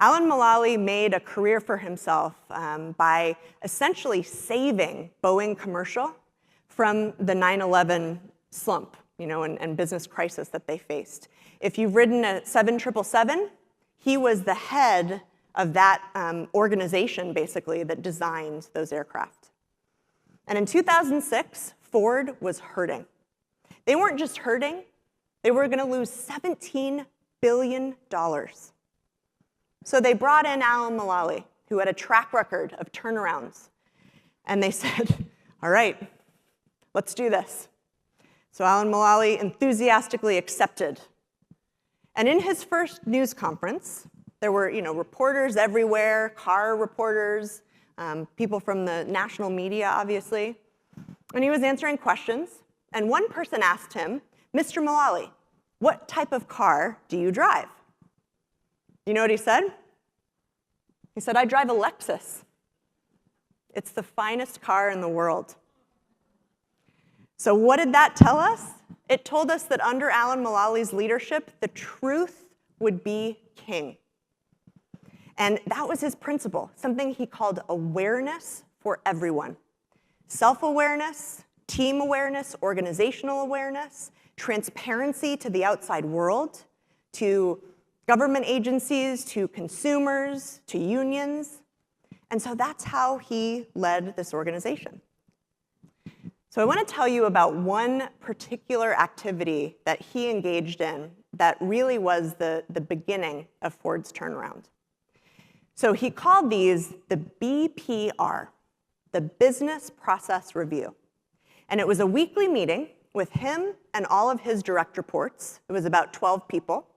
Alan Mulally made a career for himself by essentially saving Boeing Commercial from the 9/11 slump, and business crisis that they faced. If you've ridden a 777, he was the head of that organization, basically, that designed those aircraft. And in 2006, Ford was hurting. They weren't just hurting, they were going to lose $17 billion. So they brought in Alan Mulally, who had a track record of turnarounds. And they said, all right, let's do this. So Alan Mulally enthusiastically accepted. And in his first news conference, there were reporters everywhere, car reporters, people from the national media, obviously. And he was answering questions. And one person asked him, Mr. Mulally, what type of car do you drive? You know what he said? He said, I drive a Lexus. It's the finest car in the world. So what did that tell us? It told us that under Alan Mulally's leadership, the truth would be king. And that was his principle, something he called awareness for everyone. Self-awareness, team awareness, organizational awareness, transparency to the outside world, to government agencies, to consumers, to unions. And so that's how he led this organization. So I want to tell you about one particular activity that he engaged in that really was the beginning of Ford's turnaround. So he called these the BPR, the Business Process Review. And it was a weekly meeting with him and all of his direct reports. It was about 12 people.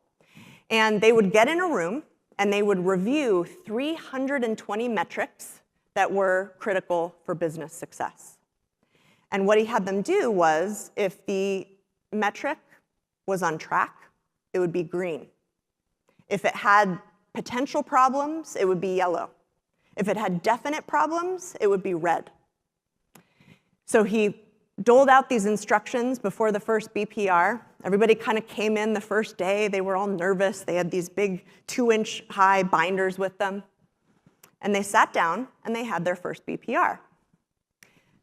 And they would get in a room, and they would review 320 metrics that were critical for business success. And what he had them do was, if the metric was on track, it would be green. If it had potential problems, it would be yellow. If it had definite problems, it would be red. So he doled out these instructions before the first BPR. Everybody kind of came in the first day. They were all nervous. They had these big 2-inch high binders with them. And they sat down, and they had their first BPR.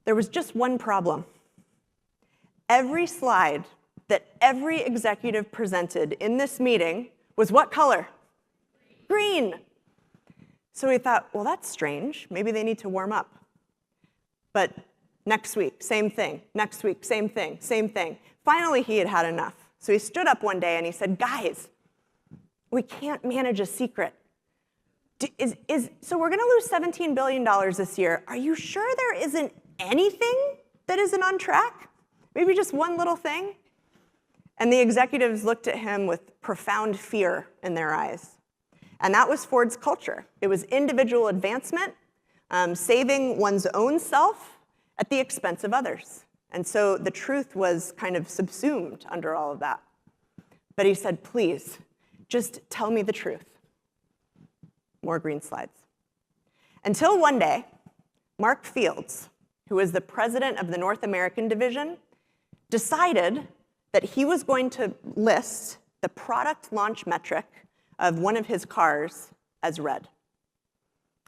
There was just one problem. Every slide that every executive presented in this meeting was what color? Green. So we thought, well, that's strange. Maybe they need to warm up. But next week, same thing. Next week, same thing, same thing. Finally, he had had enough. So he stood up one day and he said, guys, we can't manage a secret. So we're going to lose $17 billion this year. Are you sure there isn't anything that isn't on track? Maybe just one little thing? And the executives looked at him with profound fear in their eyes. And that was Ford's culture. It was individual advancement, saving one's own self at the expense of others. And so the truth was kind of subsumed under all of that. But he said, please, just tell me the truth. More green slides. Until one day, Mark Fields, who was the president of the North American division, decided that he was going to list the product launch metric of one of his cars as red.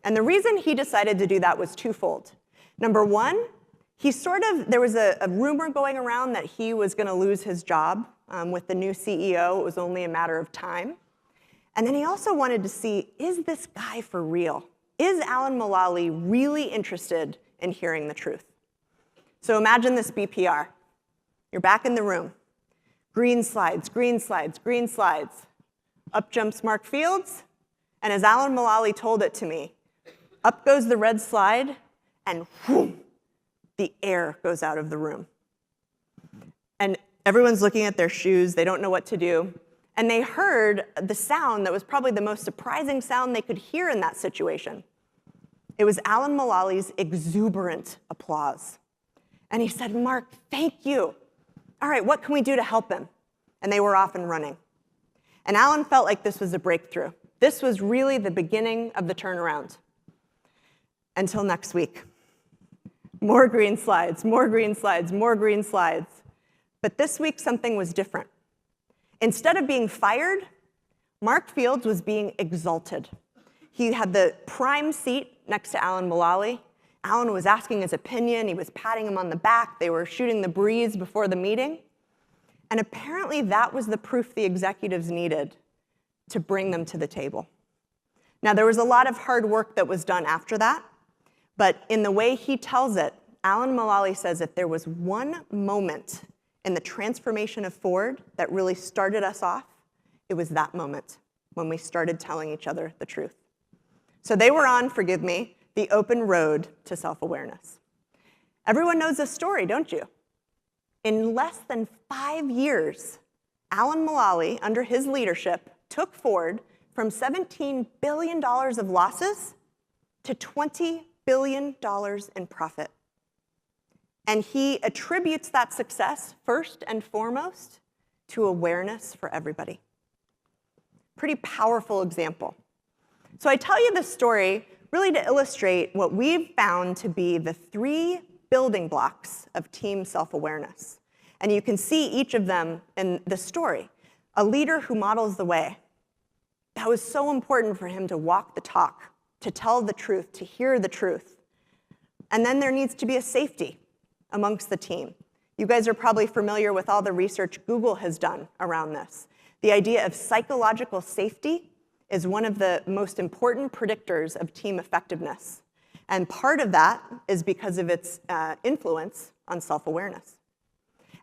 And the reason he decided to do that was twofold. Number one, there was a rumor going around that he was going to lose his job with the new CEO. It was only a matter of time. And then he also wanted to see, is this guy for real? Is Alan Mulally really interested in hearing the truth? So imagine this BPR. You're back in the room. Green slides, green slides, green slides. Up jumps Mark Fields, and as Alan Mulally told it to me, up goes the red slide, and whoom, the air goes out of the room. And everyone's looking at their shoes. They don't know what to do. And they heard the sound that was probably the most surprising sound they could hear in that situation. It was Alan Mulally's exuberant applause. And he said, Mark, thank you. All right, what can we do to help him? And they were off and running. And Alan felt like this was a breakthrough. This was really the beginning of the turnaround. Until next week. More green slides, more green slides, more green slides. But this week, something was different. Instead of being fired, Mark Fields was being exalted. He had the prime seat next to Alan Mulally. Alan was asking his opinion. He was patting him on the back. They were shooting the breeze before the meeting. And apparently that was the proof the executives needed to bring them to the table. Now, there was a lot of hard work that was done after that, but in the way he tells it, Alan Mulally says if there was one moment in the transformation of Ford that really started us off, it was that moment when we started telling each other the truth. So they were on, forgive me, the open road to self-awareness. Everyone knows this story, don't you? In less than 5 years, Alan Mulally, under his leadership, took Ford from $17 billion of losses to $20 billion in profit. And he attributes that success, first and foremost, to awareness for everybody. Pretty powerful example. So I tell you this story really to illustrate what we've found to be the 3 building blocks of team self-awareness. And you can see each of them in the story. A leader who models the way. That was so important for him to walk the talk, to tell the truth, to hear the truth. And then there needs to be a safety amongst the team. You guys are probably familiar with all the research Google has done around this. The idea of psychological safety is one of the most important predictors of team effectiveness. And part of that is because of its influence on self-awareness.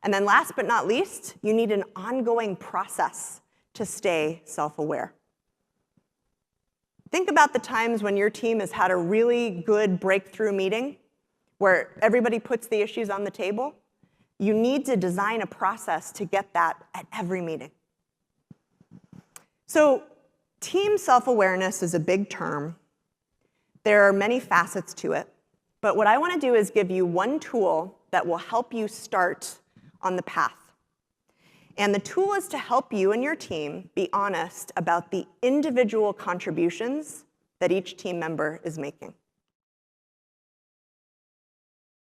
And then last but not least, you need an ongoing process to stay self-aware. Think about the times when your team has had a really good breakthrough meeting where everybody puts the issues on the table. You need to design a process to get that at every meeting. So team self-awareness is a big term. There are many facets to it. But what I want to do is give you one tool that will help you start on the path. And the tool is to help you and your team be honest about the individual contributions that each team member is making.